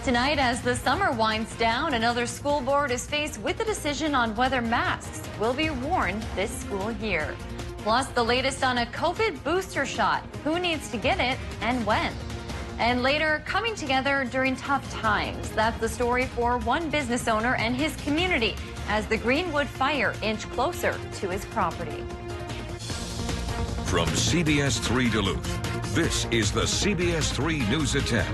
Tonight, as the summer winds down, another school board is faced with the decision on whether masks will be worn this school year. Plus, the latest on a COVID booster shot, who needs to get it and when. And later, coming together during tough times. That's the story for one business owner and his community as the Greenwood fire inched closer to his property. From CBS3 Duluth, this is the CBS3 News at 10.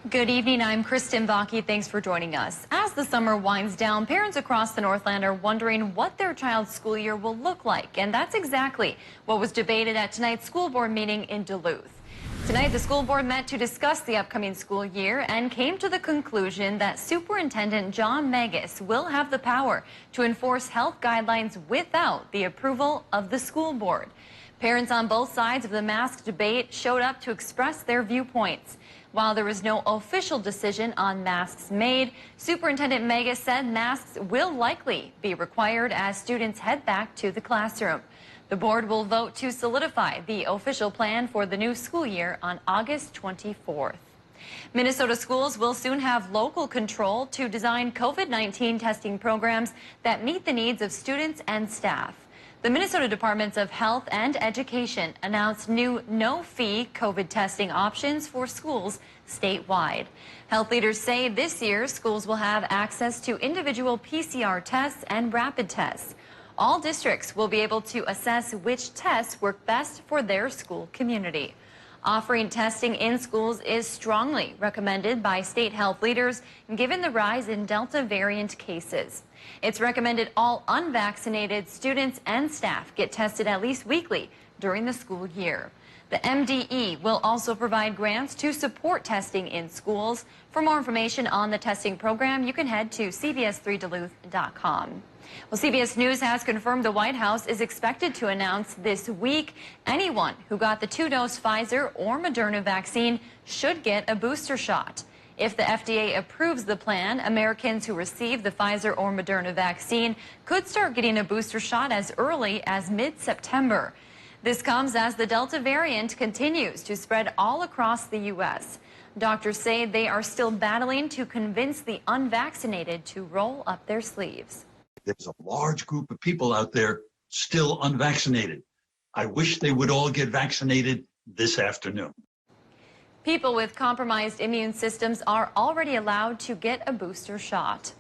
Good evening, I'm Kristen Baki. Thanks for joining us. As the summer winds down, parents across the Northland are wondering what their child's school year will look like. And that's exactly what was debated at tonight's school board meeting in Duluth. Tonight, the school board met to discuss the upcoming school year and came to the conclusion that Superintendent John Megas will have the power to enforce health guidelines without the approval of the school board. Parents on both sides of the mask debate showed up to express their viewpoints. While there was no official decision on masks made, Superintendent Megas said masks will likely be required as students head back to the classroom. The board will vote to solidify the official plan for the new school year on August 24th. Minnesota schools will soon have local control to design COVID-19 testing programs that meet the needs of students and staff. The Minnesota Departments of Health and Education announced new no-fee COVID testing options for schools statewide. Health leaders say this year schools will have access to individual PCR tests and rapid tests. All districts will be able to assess which tests work best for their school community. Offering testing in schools is strongly recommended by state health leaders given the rise in Delta variant cases. It's recommended all unvaccinated students and staff get tested at least weekly during the school year. The MDE will also provide grants to support testing in schools. For more information on the testing program, you can head to CBS3Duluth.com. Well, CBS News has confirmed the White House is expected to announce this week anyone who got the two-dose Pfizer or Moderna vaccine should get a booster shot. If the FDA approves the plan, Americans who receive the Pfizer or Moderna vaccine could start getting a booster shot as early as mid-September. This comes as the Delta variant continues to spread all across the U.S. Doctors say they are still battling to convince the unvaccinated to roll up their sleeves. There's a large group of people out there still unvaccinated. I wish they would all get vaccinated this afternoon. People with compromised immune systems are already allowed to get a booster shot.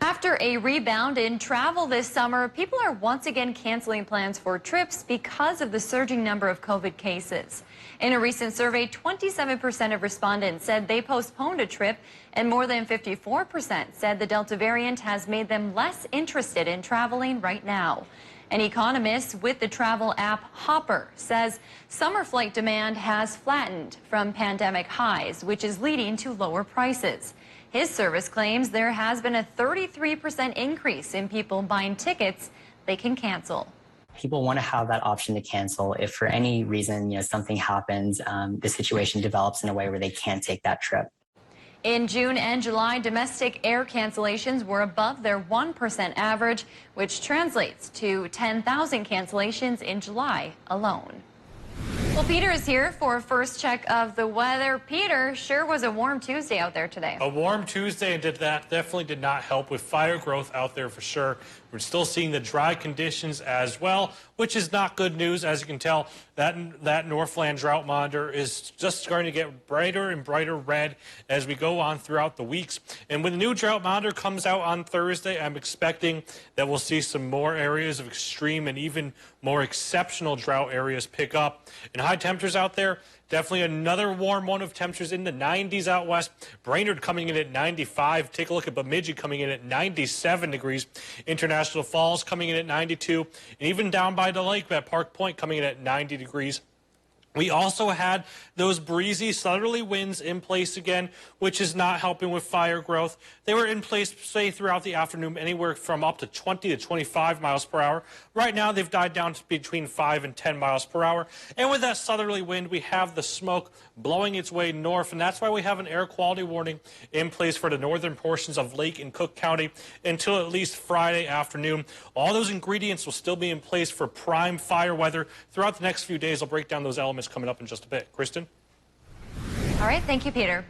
After a rebound in travel this summer, people are once again canceling plans for trips because of the surging number of COVID cases. In a recent survey, 27% of respondents said they postponed a trip, and more than 54% said the Delta variant has made them less interested in traveling right now. An economist with the travel app Hopper says summer flight demand has flattened from pandemic highs, which is leading to lower prices. His service claims there has been a 33% increase in people buying tickets they can cancel. People want to have that option to cancel if for any reason, something happens, the situation develops in a way where they can't take that trip. In June and July, domestic air cancellations were above their 1% average, which translates to 10,000 cancellations in July alone. Well, Peter is here for a first check of the weather. Peter, sure was a warm Tuesday out there today. A warm Tuesday, and definitely did not help with fire growth out there for sure. We're still seeing the dry conditions as well, which is not good news. As you can tell, that Northland drought monitor is just starting to get brighter and brighter red as we go on throughout the weeks. And when the new drought monitor comes out on Thursday, I'm expecting that we'll see some more areas of extreme and even more exceptional drought areas pick up. And high temperatures out there, definitely another warm one of temperatures in the 90s out west. Brainerd coming in at 95. Take a look at Bemidji coming in at 97 degrees. International Falls coming in at 92. And even down by the lake at Park Point coming in at 90 degrees. We also had those breezy southerly winds in place again, which is not helping with fire growth. They were in place, say, throughout the afternoon, anywhere from up to 20 to 25 miles per hour. Right now, they've died down to between 5 and 10 miles per hour. And with that southerly wind, we have the smoke blowing its way north, and that's why we have an air quality warning in place for the northern portions of Lake and Cook County until at least Friday afternoon. All those ingredients will still be in place for prime fire weather throughout the next few days. I'll break down those elements coming up in just a bit. Kristen? All right, thank you, Peter.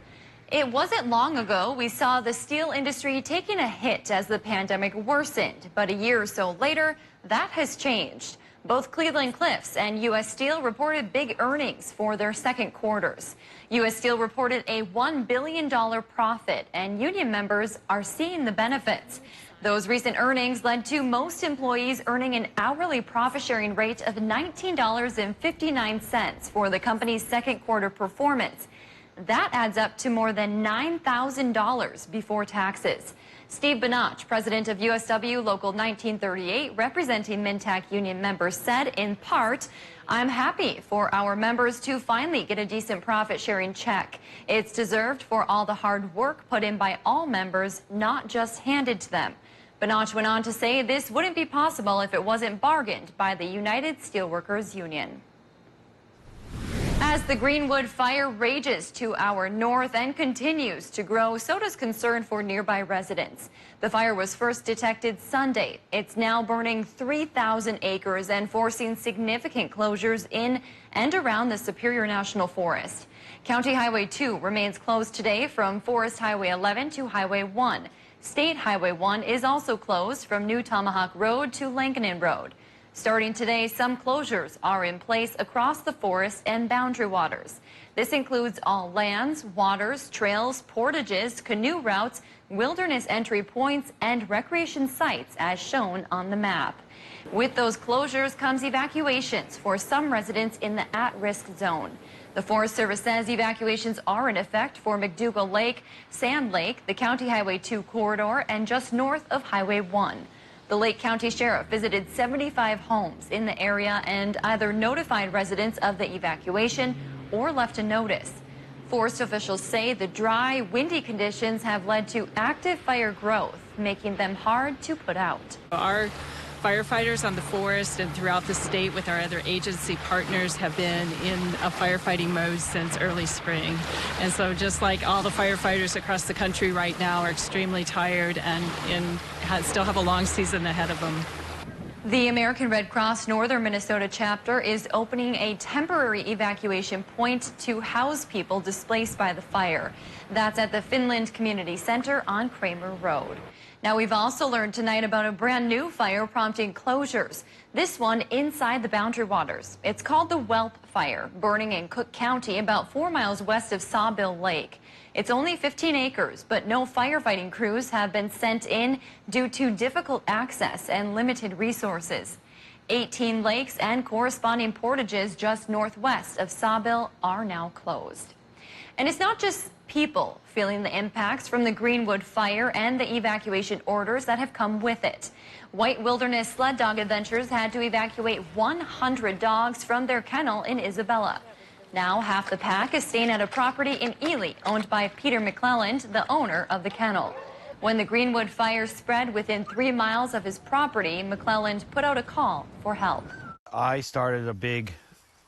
It wasn't long ago we saw the steel industry taking a hit as the pandemic worsened, but a year or so later, that has changed. Both Cleveland-Cliffs and U.S. Steel reported big earnings for their second quarters. U.S. Steel reported a $1 billion profit, and union members are seeing the benefits. Those recent earnings led to most employees earning an hourly profit-sharing rate of $19.59 for the company's second quarter performance. That adds up to more than $9,000 before taxes. Steve Banach, president of USW Local 1938, representing Mintac union members, said, in part, "I'm happy for our members to finally get a decent profit-sharing check. It's deserved for all the hard work put in by all members, not just handed to them." Banach went on to say this wouldn't be possible if it wasn't bargained by the United Steelworkers Union. As the Greenwood fire rages to our north and continues to grow, so does concern for nearby residents. The fire was first detected Sunday. It's now burning 3,000 acres and forcing significant closures in and around the Superior National Forest. County Highway 2 remains closed today from Forest Highway 11 to Highway 1. State Highway 1 is also closed from New Tomahawk Road to Lankanen Road. Starting today, some closures are in place across the forest and boundary waters. This includes all lands, waters, trails, portages, canoe routes, wilderness entry points, and recreation sites as shown on the map. With those closures comes evacuations for some residents in the at-risk zone. The Forest Service says evacuations are in effect for McDougall Lake, Sand Lake, the County Highway 2 corridor, and just north of Highway 1. The Lake County Sheriff visited 75 homes in the area and either notified residents of the evacuation or left a notice. Forest officials say the dry, windy conditions have led to active fire growth, making them hard to put out. Our firefighters on the forest and throughout the state with our other agency partners have been in a firefighting mode since early spring. And so just like all the firefighters across the country right now are extremely tired and still have a long season ahead of them. The American Red Cross Northern Minnesota chapter is opening a temporary evacuation point to house people displaced by the fire. That's at the Finland Community Center on Kramer Road. Now, we've also learned tonight about a brand new fire prompting closures. This one inside the boundary waters. It's called the Whelp Fire, burning in Cook County about 4 miles west of Sawbill Lake. It's only 15 acres, but no firefighting crews have been sent in due to difficult access and limited resources. 18 lakes and corresponding portages just northwest of Sawbill are now closed. And it's not just people feeling the impacts from the Greenwood fire and the evacuation orders that have come with it. White Wilderness Sled Dog Adventures had to evacuate 100 dogs from their kennel in Isabella. Now half the pack is staying at a property in Ely owned by Peter McClelland, the owner of the kennel. When the Greenwood fire spread within 3 miles of his property, McClelland put out a call for help. I started a big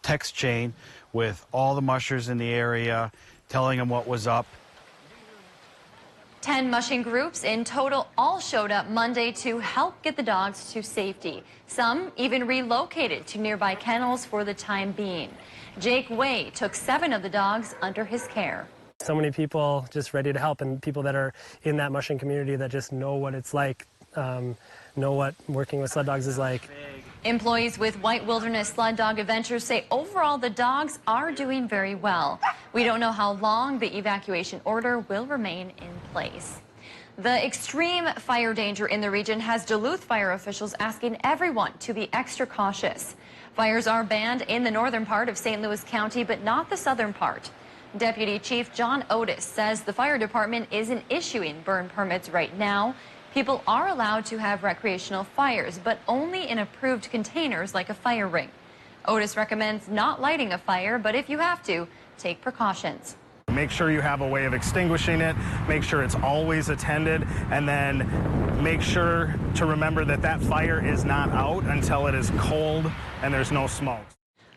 text chain with all the mushers in the area, telling them what was up. 10 mushing groups in total all showed up Monday to help get the dogs to safety. Some even relocated to nearby kennels for the time being. Jake Way took 7 of the dogs under his care. So many people just ready to help, and people that are in that mushing community that just know what it's like, know what working with sled dogs is like. Employees with White Wilderness Sled Dog Adventures say overall the dogs are doing very well. We don't know how long the evacuation order will remain in place. The extreme fire danger in the region has Duluth fire officials asking everyone to be extra cautious. Fires are banned in the northern part of St. Louis County, but not the southern part. Deputy Chief John Otis says the fire department isn't issuing burn permits right now. People are allowed to have recreational fires, but only in approved containers like a fire ring. Otis recommends not lighting a fire, but if you have to, take precautions. Make sure you have a way of extinguishing it, make sure it's always attended, and then make sure to remember that that fire is not out until it is cold and there's no smoke.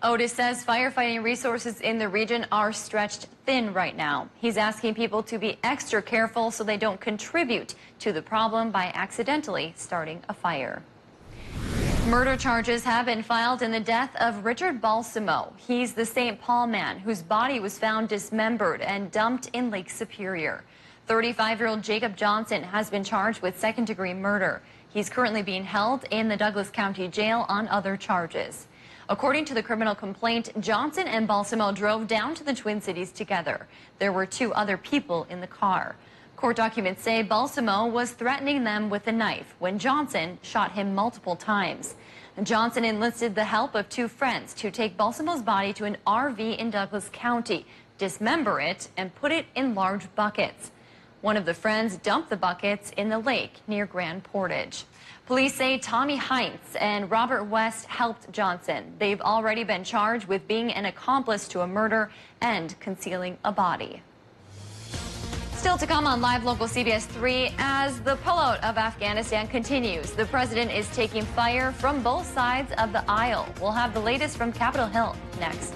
Otis says firefighting resources in the region are stretched thin right now. He's asking people to be extra careful so they don't contribute to the problem by accidentally starting a fire. Murder charges have been filed in the death of Richard Balsamo. He's the St. Paul man whose body was found dismembered and dumped in Lake Superior. 35-year-old Jacob Johnson has been charged with second-degree murder. He's currently being held in the Douglas County Jail on other charges. According to the criminal complaint, Johnson and Balsamo drove down to the Twin Cities together. There were 2 other people in the car. Court documents say Balsamo was threatening them with a knife when Johnson shot him multiple times. Johnson enlisted the help of 2 friends to take Balsamo's body to an RV in Douglas County, dismember it, and put it in large buckets. One of the friends dumped the buckets in the lake near Grand Portage. Police say Tommy Heinz and Robert West helped Johnson. They've already been charged with being an accomplice to a murder and concealing a body. Still to come on Live Local CBS 3, as the pullout of Afghanistan continues, the president is taking fire from both sides of the aisle. We'll have the latest from Capitol Hill next.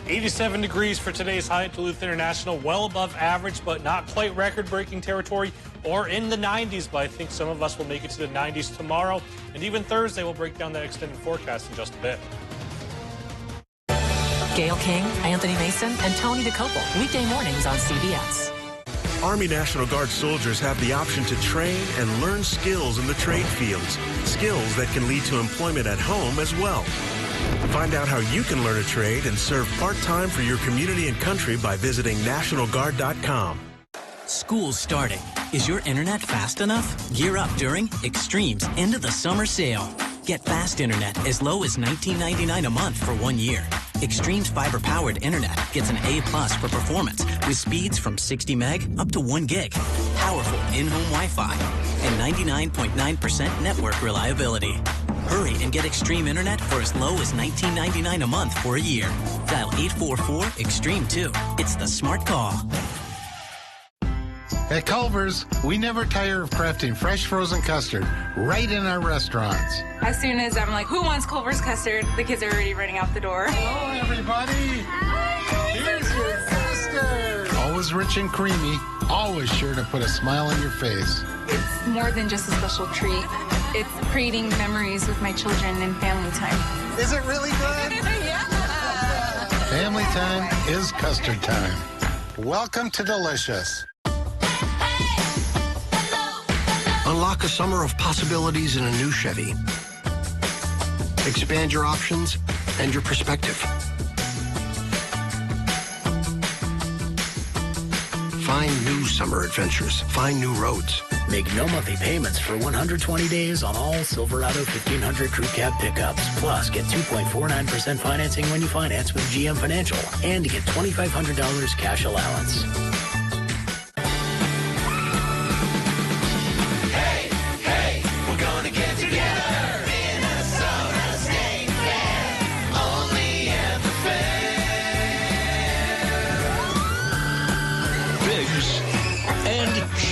87 degrees for today's high at Duluth International, well above average, but not quite record-breaking territory or in the 90s, but I think some of us will make it to the 90s tomorrow. And even Thursday, we'll break down that extended forecast in just a bit. Gail King, Anthony Mason, and Tony DeCopel, weekday mornings on CBS. Army National Guard soldiers have the option to train and learn skills in the trade fields, skills that can lead to employment at home as well. Find out how you can learn a trade and serve part-time for your community and country by visiting NationalGuard.com. School's starting. Is your internet fast enough? Gear up during Extreme's end of the summer sale. Get fast internet as low as $19.99 a month for 1 year. Extreme's fiber-powered internet gets an A+ for performance with speeds from 60 meg up to 1 gig. Powerful in-home Wi-Fi and 99.9% network reliability. Hurry and get Extreme internet for as low as $19.99 a month for a year. Dial 844-EXTREME2. It's the smart call. At Culver's, we never tire of crafting fresh frozen custard right in our restaurants. As soon as I'm like, who wants Culver's custard? The kids are already running out the door. Hello, everybody. Hi. Here's your custard. Always rich and creamy, always sure to put a smile on your face. It's more than just a special treat. It's creating memories with my children and family time. Is it really good? Yeah. Family time is custard time. Welcome to Delicious. Unlock a summer of possibilities in a new Chevy. Expand your options and your perspective. Find new summer adventures. Find new roads. Make no monthly payments for 120 days on all Silverado 1500 Crew Cab pickups. Plus, get 2.49% financing when you finance with GM Financial. And get $2,500 cash allowance.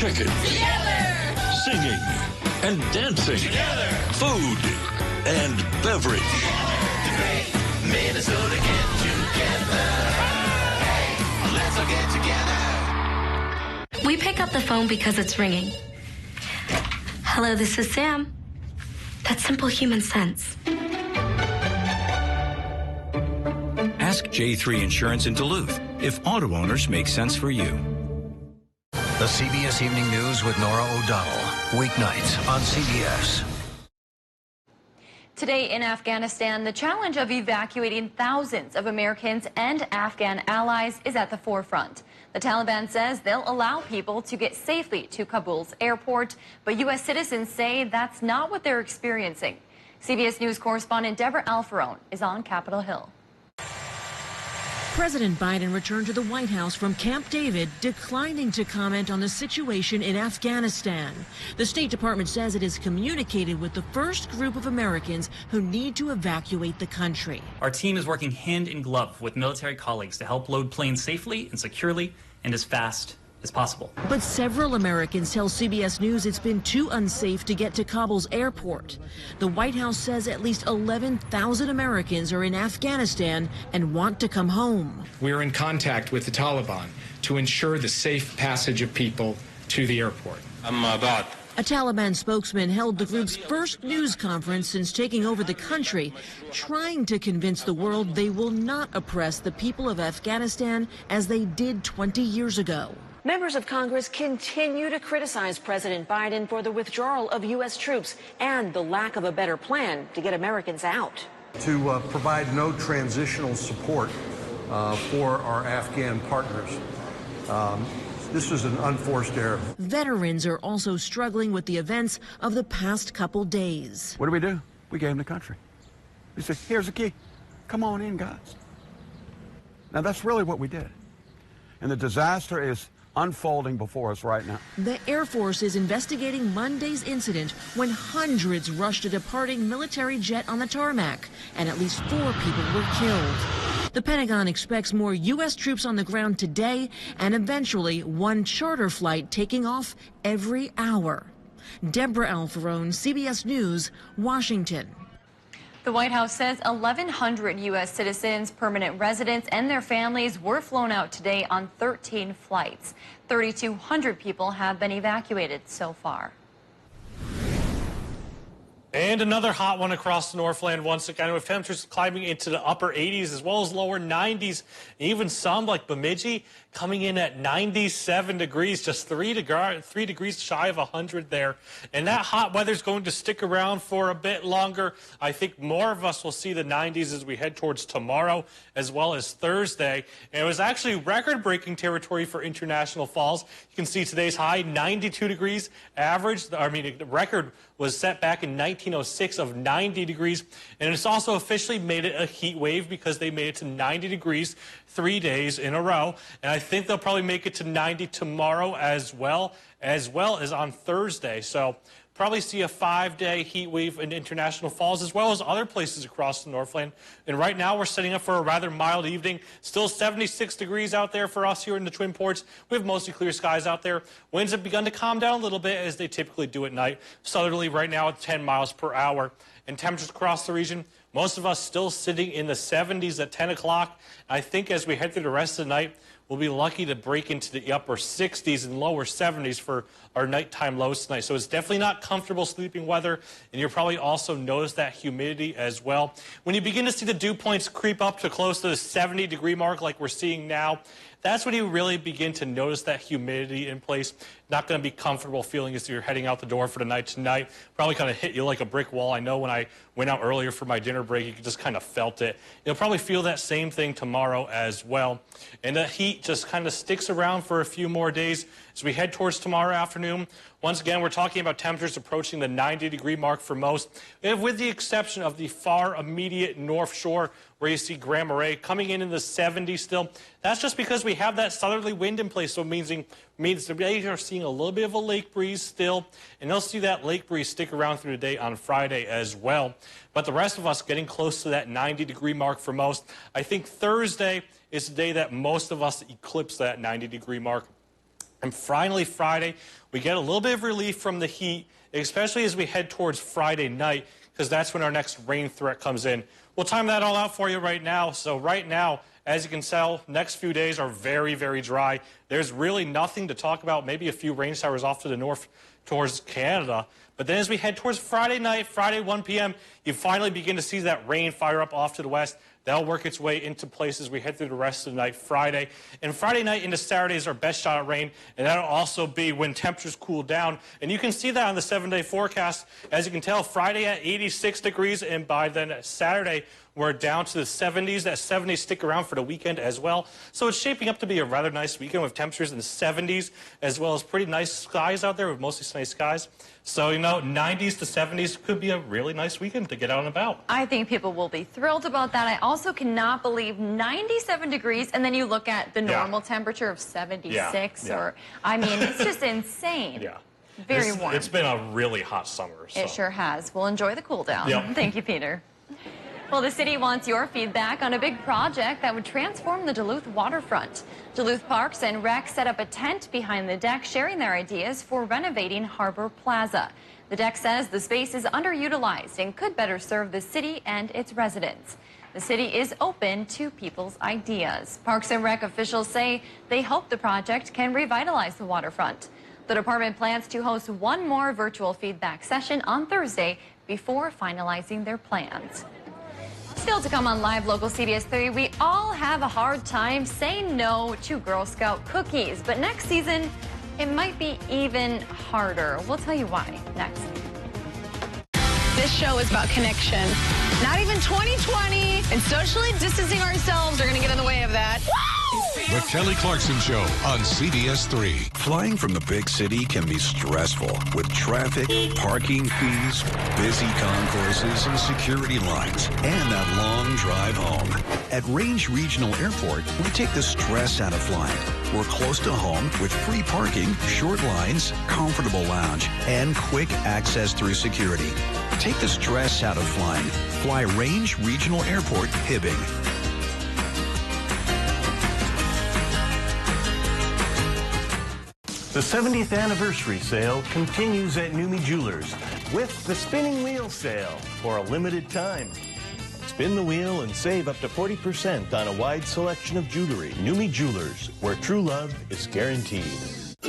Chickens, together. Singing and dancing, together. Food and beverage. Together. The great Minnesota get together. Hey, let's all get together. We pick up the phone because it's ringing. Hello, this is Sam. That's simple human sense. Ask J3 Insurance in Duluth if auto owners make sense for you. The CBS Evening News with Nora O'Donnell. Weeknights on CBS. Today in Afghanistan, the challenge of evacuating thousands of Americans and Afghan allies is at the forefront. The Taliban says they'll allow people to get safely to Kabul's airport, but U.S. citizens say that's not what they're experiencing. CBS News correspondent Deborah Alfarone is on Capitol Hill. President Biden returned to the White House from Camp David, declining to comment on the situation in Afghanistan. The State Department says it has communicated with the first group of Americans who need to evacuate the country. Our team is working hand in glove with military colleagues to help load planes safely and securely and as fast as possible. But several Americans tell CBS News it's been too unsafe to get to Kabul's airport. The White House says at least 11,000 Americans are in Afghanistan and want to come home. We're in contact with the Taliban to ensure the safe passage of people to the airport. أما بعد A Taliban spokesman held the group's first news conference since taking over the country, trying to convince the world they will not oppress the people of Afghanistan as they did 20 years ago. Members of Congress continue to criticize President Biden for the withdrawal of U.S. troops and the lack of a better plan to get Americans out. To provide no transitional support for our Afghan partners. This is an unforced error. Veterans are also struggling with the events of the past couple days. What do? We gave them the country. We said, here's the key. Come on in, guys. Now, that's really what we did. And the disaster is unfolding before us right now. The Air Force is investigating Monday's incident when hundreds rushed a departing military jet on the tarmac, and at least 4 people were killed. The Pentagon expects more U.S. troops on the ground today and eventually one charter flight taking off every hour. Deborah Alfarone, CBS News, Washington. The White House says 1,100 U.S. citizens, permanent residents, and their families were flown out today on 13 flights. 3,200 people have been evacuated so far. And another hot one across the Northland once again, with temperatures climbing into the upper 80s as well as lower 90s. Even some like Bemidji coming in at 97 degrees, just 3 degrees shy of 100 there. And that hot weather is going to stick around for a bit longer. I think more of us will see the 90s as we head towards tomorrow as well as Thursday. And it was actually record-breaking territory for International Falls. You can see today's high, 92 degrees average. The record was set back in 1906 of 90 degrees. And it's also officially made it a heat wave because they made it to 90 degrees 3 days in a row. And I think they'll probably make it to 90 tomorrow as well as on Thursday. So probably see a 5-day heat wave in International Falls as well as other places across the Northland. And right now we're setting up for a rather mild evening. Still 76 degrees out there for us here in the Twin Ports. We have mostly clear skies out there. Winds have begun to calm down a little bit as they typically do at night. Southerly right now at 10 miles per hour. And temperatures across the region, most of us still sitting in the 70s at 10 o'clock. I think as we head through the rest of the night, we'll be lucky to break into the upper 60s and lower 70s for our nighttime lows tonight. So it's definitely not comfortable sleeping weather, and you'll probably also notice that humidity as well. When you begin to see the dew points creep up to close to the 70-degree mark like we're seeing now, that's when you really begin to notice that humidity in place. Not going to be comfortable feeling as you're heading out the door for the night tonight. Probably kind of hit you like a brick wall. I know when I went out earlier for my dinner break, you just kind of felt it. You'll probably feel that same thing tomorrow as well. And the heat just kind of sticks around for a few more days as we head towards tomorrow afternoon. Once again, we're talking about temperatures approaching the 90-degree mark for most, with the exception of the far immediate North Shore, where you see Grand Marais coming in the 70s still. That's just because we have that southerly wind in place, so it means they are seeing a little bit of a lake breeze still, and they'll see that lake breeze stick around through the day on Friday as well. But the rest of us getting close to that 90-degree mark for most. I think Thursday is the day that most of us eclipse that 90-degree mark. And finally, Friday, we get a little bit of relief from the heat, especially as we head towards Friday night, because that's when our next rain threat comes in. We'll time that all out for you right now. So right now, as you can tell, next few days are very, very dry. There's really nothing to talk about, maybe a few rain showers off to the north towards Canada. But then as we head towards Friday night, Friday 1 p.m., you finally begin to see that rain fire up off to the west. That'll work its way into places we head through the rest of the night Friday. And Friday night into Saturday is our best shot at rain, and that'll also be when temperatures cool down. And you can see that on the 7-day forecast. As you can tell, Friday at 86 degrees, and by then Saturday, we're down to the 70s. That 70s stick around for the weekend as well. So it's shaping up to be a rather nice weekend with temperatures in the 70s, as well as pretty nice skies out there with mostly sunny skies. So, 90s to 70s could be a really nice weekend to get out and about. I think people will be thrilled about that. I also cannot believe 97 degrees, and then you look at the normal temperature of 76. Or, I mean, it's just insane. Yeah. Very warm. It's been a really hot summer. So. It sure has. We'll enjoy the cool down. Yep. Thank you, Peter. Well, the city wants your feedback on a big project that would transform the Duluth waterfront. Duluth Parks and Rec set up a tent behind the deck, sharing their ideas for renovating Harbor Plaza. The deck says the space is underutilized and could better serve the city and its residents. The city is open to people's ideas. Parks and Rec officials say they hope the project can revitalize the waterfront. The department plans to host one more virtual feedback session on Thursday before finalizing their plans. Still to come on Live Local CBS3, we all have a hard time saying no to Girl Scout cookies, but next season it might be even harder. We'll tell you why next. This show is about connection. Not even 2020 and socially distancing ourselves are going to get in the way of that. The Kelly Clarkson Show on CBS3. Flying from the big city can be stressful with traffic, parking fees, busy concourses, and security lines, and that long drive home. At Range Regional Airport, we take the stress out of flying. We're close to home with free parking, short lines, comfortable lounge, and quick access through security. Take the stress out of flying. Fly Range Regional Airport, Hibbing. The 70th anniversary sale continues at Numi Jewelers with the spinning wheel sale for a limited time. Spin the wheel and save up to 40% on a wide selection of jewelry. Numi Jewelers, where true love is guaranteed.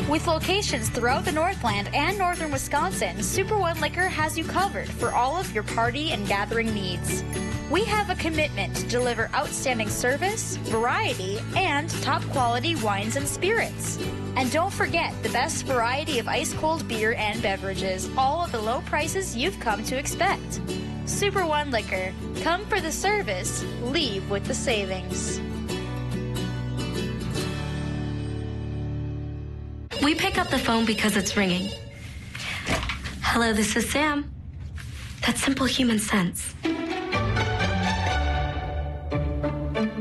With locations throughout the Northland and northern Wisconsin, Super One Liquor has you covered for all of your party and gathering needs. We have a commitment to deliver outstanding service, variety, and top quality wines and spirits. And don't forget the best variety of ice-cold beer and beverages, all at the low prices you've come to expect. Super One Liquor. Come for the service, leave with the savings. We pick up the phone because it's ringing. Hello, this is Sam. That's simple human sense.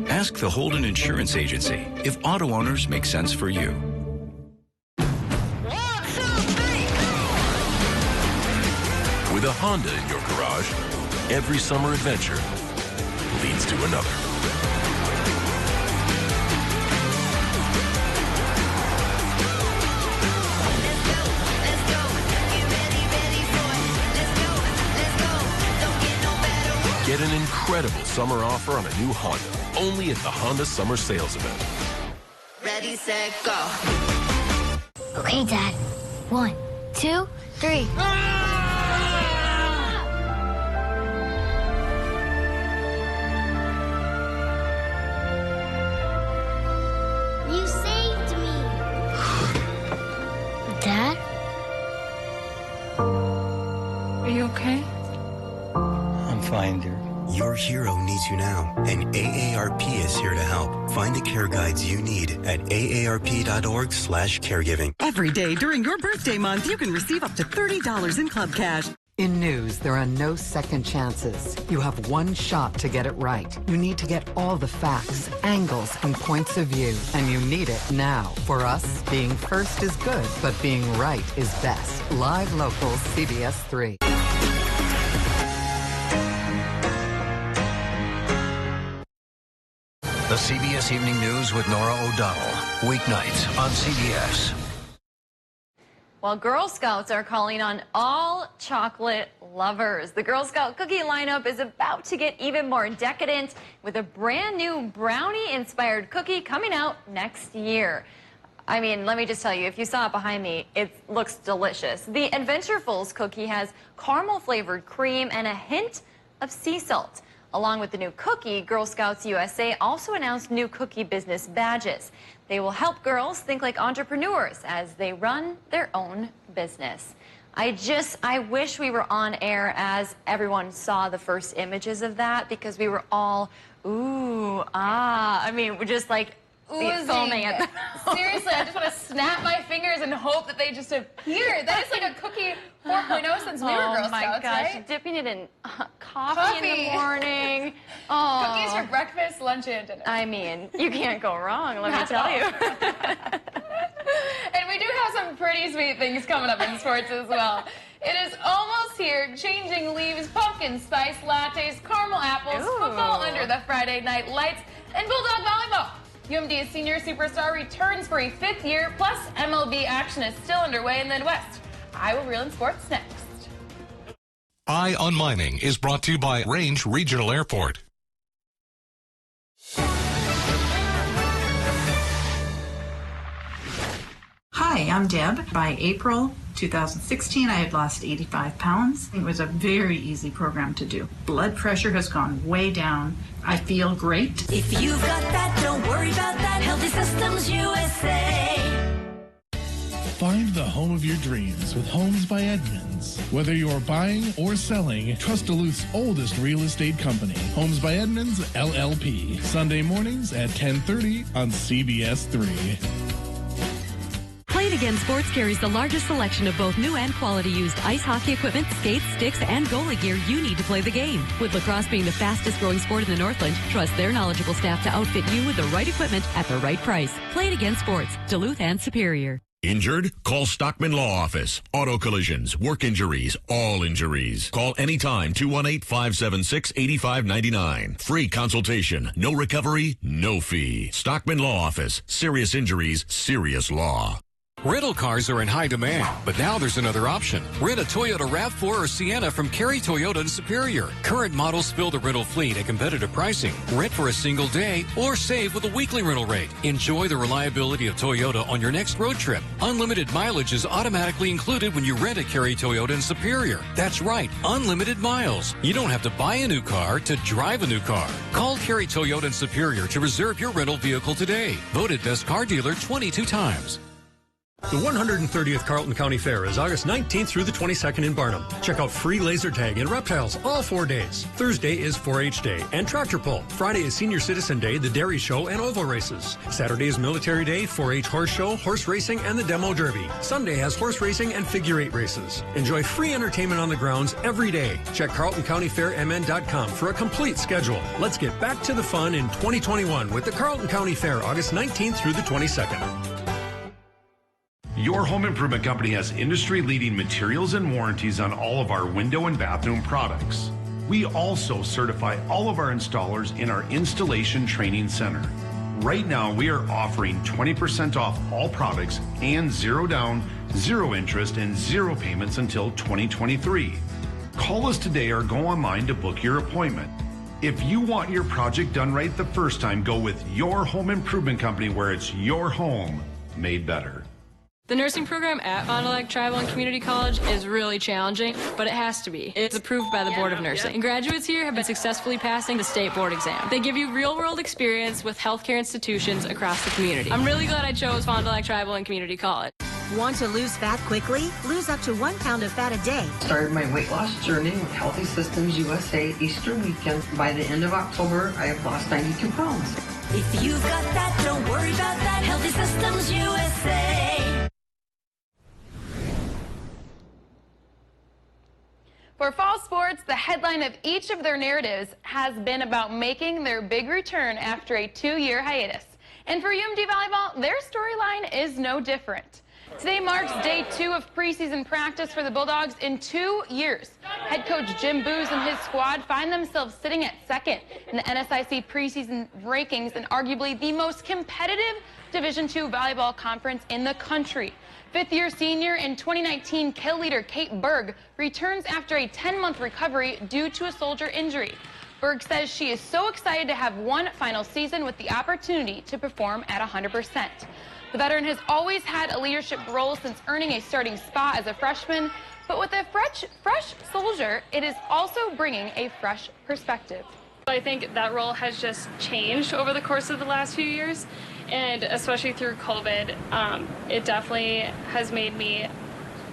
Ask the Holden Insurance Agency if auto owners make sense for you. With a Honda in your garage, every summer adventure leads to another. Get an incredible summer offer on a new Honda, only at the Honda Summer Sales Event. Ready, set, go. Okay, Dad. 1, 2, 3. You saved me. Dad? Are you okay? I'm fine, dear. Your hero needs you now, and AARP is here to help. Find the care guides you need at aarp.org/caregiving. Every day during your birthday month, you can receive up to $30 in club cash. In news, there are no second chances. You have one shot to get it right. You need to get all the facts, angles, and points of view, and you need it now. For us, being first is good, but being right is best. Live Local CBS3. The CBS Evening News with Nora O'Donnell. Weeknights on CBS. Well, Girl Scouts are calling on all chocolate lovers. The Girl Scout cookie lineup is about to get even more decadent with a brand new brownie-inspired cookie coming out next year. I mean, let me just tell you, if you saw it behind me, it looks delicious. The Adventurefuls cookie has caramel-flavored cream and a hint of sea salt. Along with the new cookie, Girl Scouts USA also announced new cookie business badges. They will help girls think like entrepreneurs as they run their own business. I wish we were on air as everyone saw the first images of that, because we were all, ooh, ah. I mean, we're just like, foaming at the Seriously, I just want to snap my fingers and hope that they just appear. That is like a cookie 4.0 since we were Girl Scouts, my gosh, right? Dipping it in coffee in the morning. Oh. Cookies for breakfast, lunch, and dinner. I mean, you can't go wrong, let me tell you. And we do have some pretty sweet things coming up in sports as well. It is almost here. Changing leaves, pumpkin spice lattes, caramel apples, football under the Friday night lights, and Bulldog volleyball. UMD's senior superstar returns for a 5th year, plus MLB action is still underway in the Midwest. I will reel in sports next. Eye on Mining is brought to you by Range Regional Airport. Hi, Hey, I'm Deb. By April 2016, I had lost 85 pounds. It was a very easy program to do. Blood pressure has gone way down. I feel great. If you've got that, don't worry about that. Healthy Systems USA. Find the home of your dreams with Homes by Edmunds. Whether you're buying or selling, trust Duluth's oldest real estate company, Homes by Edmunds, LLP. Sunday mornings at 10:30 on CBS3. Play It Again Sports carries the largest selection of both new and quality used ice hockey equipment, skates, sticks, and goalie gear you need to play the game. With lacrosse being the fastest growing sport in the Northland, trust their knowledgeable staff to outfit you with the right equipment at the right price. Play It Again Sports, Duluth and Superior. Injured? Call Stockman Law Office. Auto collisions, work injuries, all injuries. Call anytime, 218-576-8599. Free consultation, no recovery, no fee. Stockman Law Office. Serious injuries, serious law. Rental cars are in high demand, but now there's another option. Rent a Toyota RAV4 or Sienna from Cary Toyota in Superior. Current models fill the rental fleet at competitive pricing. Rent for a single day or save with a weekly rental rate. Enjoy the reliability of Toyota on your next road trip. Unlimited mileage is automatically included when you rent a Cary Toyota in Superior. That's right, unlimited miles. You don't have to buy a new car to drive a new car. Call Cary Toyota in Superior to reserve your rental vehicle today. Voted best car dealer 22 times. The 130th Carlton County Fair is August 19th through the 22nd in Barnum. Check out free laser tag and reptiles all 4 days. Thursday is 4-H Day and tractor pull. Friday is Senior Citizen Day, the dairy show, and oval races. Saturday is Military Day, 4-H horse show, horse racing, and the demo derby. Sunday has horse racing and figure 8 races. Enjoy free entertainment on the grounds every day. Check CarltonCountyFairMN.com for a complete schedule. Let's get back to the fun in 2021 with the Carlton County Fair, August 19th through the 22nd. Your home improvement company has industry-leading materials and warranties on all of our window and bathroom products. We also certify all of our installers in our installation training center. Right now, we are offering 20% off all products and 0 down, 0 interest, and 0 payments until 2023. Call us today or go online to book your appointment. If you want your project done right the first time, go with your home improvement company where it's your home made better. The nursing program at Fond du Lac Tribal and Community College is really challenging, but it has to be. It's approved by the Board of Nursing. And graduates here have been successfully passing the state board exam. They give you real-world experience with healthcare institutions across the community. I'm really glad I chose Fond du Lac Tribal and Community College. Want to lose fat quickly? Lose up to 1 pound of fat a day. Started my weight loss journey with Healthy Systems USA Easter weekend. By the end of October, I have lost 92 pounds. If you've got that, don't worry about that. Healthy Systems USA. For fall sports, the headline of each of their narratives has been about making their big return after a 2-year hiatus. And for UMD Volleyball, their storyline is no different. Today marks day 2 of preseason practice for the Bulldogs in 2 years. Head coach Jim Booz and his squad find themselves sitting at 2nd in the NSIC preseason rankings and arguably the most competitive Division II volleyball conference in the country. 5th-year senior and 2019 kill leader Kate Berg returns after a 10-month recovery due to a shoulder injury. Berg says she is so excited to have one final season with the opportunity to perform at 100%. The veteran has always had a leadership role since earning a starting spot as a freshman, but with a fresh soldier, it is also bringing a fresh perspective. I think that role has just changed over the course of the last few years, and especially through COVID, it definitely has made me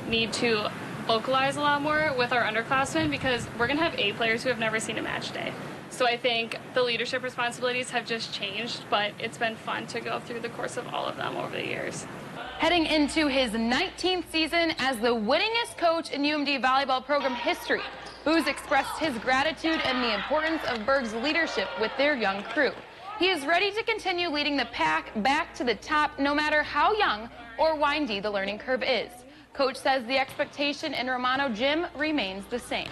need to vocalize a lot more with our underclassmen because we're going to have A players who have never seen a match day. So I think the leadership responsibilities have just changed, but it's been fun to go through the course of all of them over the years. Heading into his 19th season as the winningest coach in UMD volleyball program history, Booz expressed his gratitude and the importance of Berg's leadership with their young crew. He is ready to continue leading the pack back to the top no matter how young or windy the learning curve is. Coach says the expectation in Romano Gym remains the same.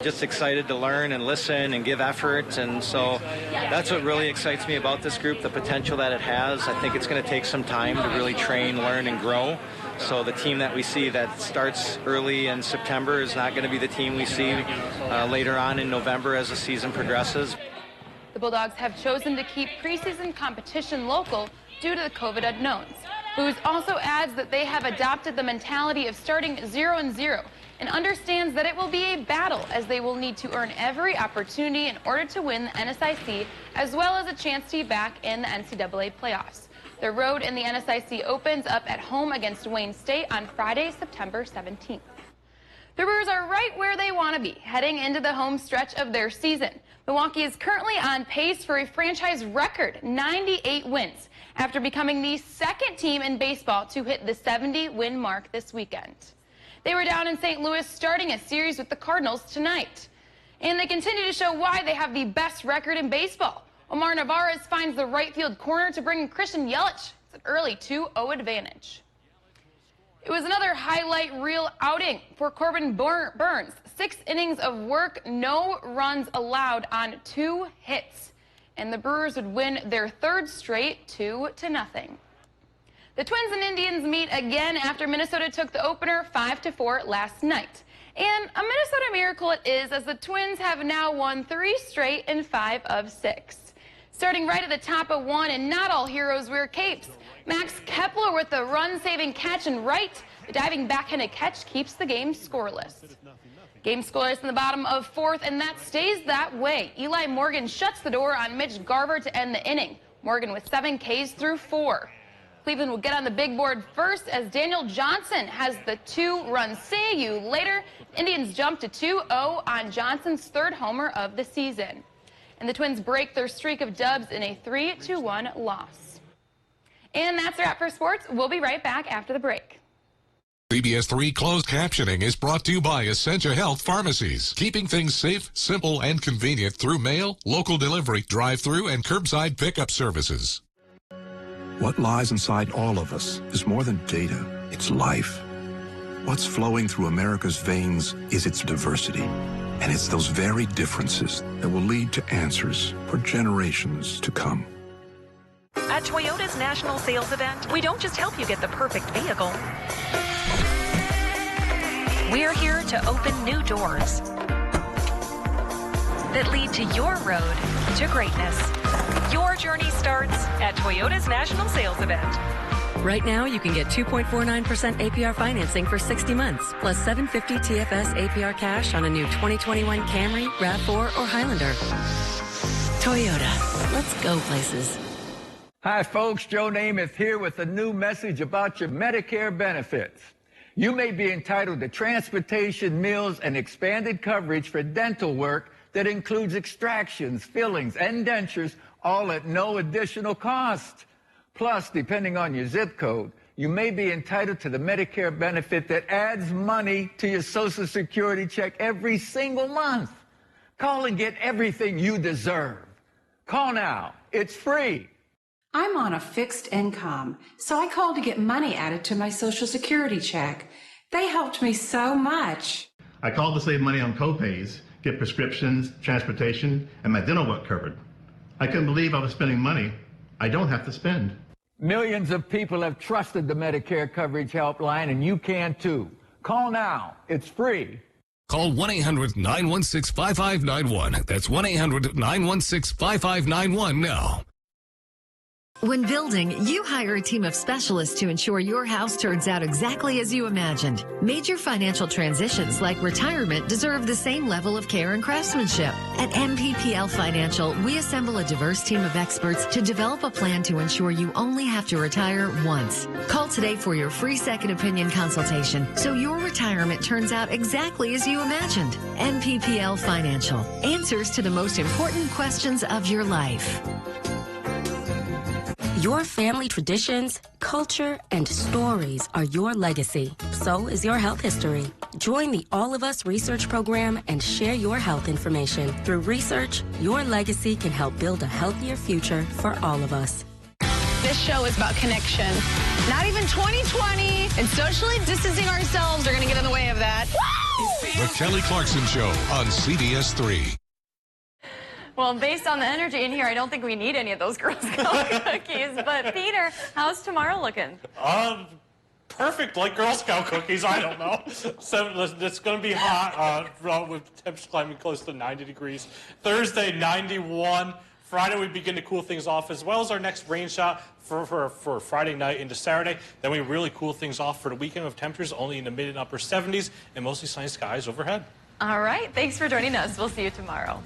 Just excited to learn and listen and give effort, and so that's what really excites me about this group, the potential that it has. I think it's going to take some time to really train, learn, and grow. So the team that we see that starts early in September is not going to be the team we see later on in November as the season progresses. The Bulldogs have chosen to keep preseason competition local due to the COVID unknowns. Booz also adds that they have adopted the mentality of starting 0-0 and understands that it will be a battle as they will need to earn every opportunity in order to win the NSIC, as well as a chance to be back in the NCAA playoffs. The road in the NSIC opens up at home against Wayne State on Friday, September 17th. The Brewers are right where they want to be, heading into the home stretch of their season. Milwaukee is currently on pace for a franchise record 98 wins after becoming the second team in baseball to hit the 70-win mark this weekend. They were down in St. Louis starting a series with the Cardinals tonight. And they continue to show why they have the best record in baseball. Omar Narvaez finds the right field corner to bring Christian Yelich. It's an early 2-0 advantage. It was another highlight reel outing for Corbin Burns. 6 innings of work, no runs allowed on 2 hits. And the Brewers would win their 3rd straight 2-0. The Twins and Indians meet again after Minnesota took the opener 5-4 last night. And a Minnesota miracle it is, as the Twins have now won 3 straight in 5 of 6. Starting right at the top of 1, and not all heroes wear capes. Max Kepler with the run-saving catch and right. The diving backhanded catch keeps the game scoreless. Game scoreless in the bottom of 4th, and that stays that way. Eli Morgan shuts the door on Mitch Garver to end the inning. Morgan with 7 Ks through 4. Cleveland will get on the big board first as Daniel Johnson has the 2-run see you later. Indians jump to 2-0 on Johnson's 3rd homer of the season. And the Twins break their streak of dubs in a 3-1 loss. And that's a wrap for sports. We'll be right back after the break. CBS3 closed captioning is brought to you by Essentia Health Pharmacies, keeping things safe, simple, and convenient through mail, local delivery, drive-through, and curbside pickup services. What lies inside all of us is more than data, it's life. What's flowing through America's veins is its diversity. And it's those very differences that will lead to answers for generations to come. At Toyota's national sales event, we don't just help you get the perfect vehicle. We're here to open new doors that lead to your road to greatness. Your journey starts at Toyota's national sales event. Right now, you can get 2.49% APR financing for 60 months, plus $750 TFS APR cash on a new 2021 Camry, RAV4, or Highlander. Toyota, let's go places. Hi, folks. Joe Namath here with a new message about your Medicare benefits. You may be entitled to transportation, meals, and expanded coverage for dental work that includes extractions, fillings, and dentures, all at no additional cost. Plus, depending on your zip code, you may be entitled to the Medicare benefit that adds money to your Social Security check every single month. Call and get everything you deserve. Call now. It's free. I'm on a fixed income, so I called to get money added to my Social Security check. They helped me so much. I called to save money on copays, get prescriptions, transportation, and my dental work covered. I couldn't believe I was spending money I don't have to spend. Millions of people have trusted the Medicare Coverage Helpline, and you can too. Call now. It's free. Call 1-800-916-5591. That's 1-800-916-5591 now. When building, you hire a team of specialists to ensure your house turns out exactly as you imagined. Major financial transitions like retirement deserve the same level of care and craftsmanship. At MPPL Financial, we assemble a diverse team of experts to develop a plan to ensure you only have to retire once. Call today for your free second opinion consultation so your retirement turns out exactly as you imagined. MPPL Financial. Answers to the most important questions of your life. Your family traditions, culture, and stories are your legacy. So is your health history. Join the All of Us research program and share your health information. Through research, your legacy can help build a healthier future for all of us. This show is about connection. Not even 2020 and socially distancing ourselves are going to get in the way of that. Woo! The Kelly Clarkson Show on CBS3. Well, based on the energy in here, I don't think we need any of those Girl Scout cookies. But, Peter, how's tomorrow looking? Perfect, like Girl Scout cookies. I don't know. So it's going to be hot with temps climbing close to 90 degrees. Thursday, 91. Friday, we begin to cool things off, as well as our next rain shot for Friday night into Saturday. Then we really cool things off for the weekend with temperatures only in the mid and upper 70s and mostly sunny skies overhead. All right. Thanks for joining us. We'll see you tomorrow.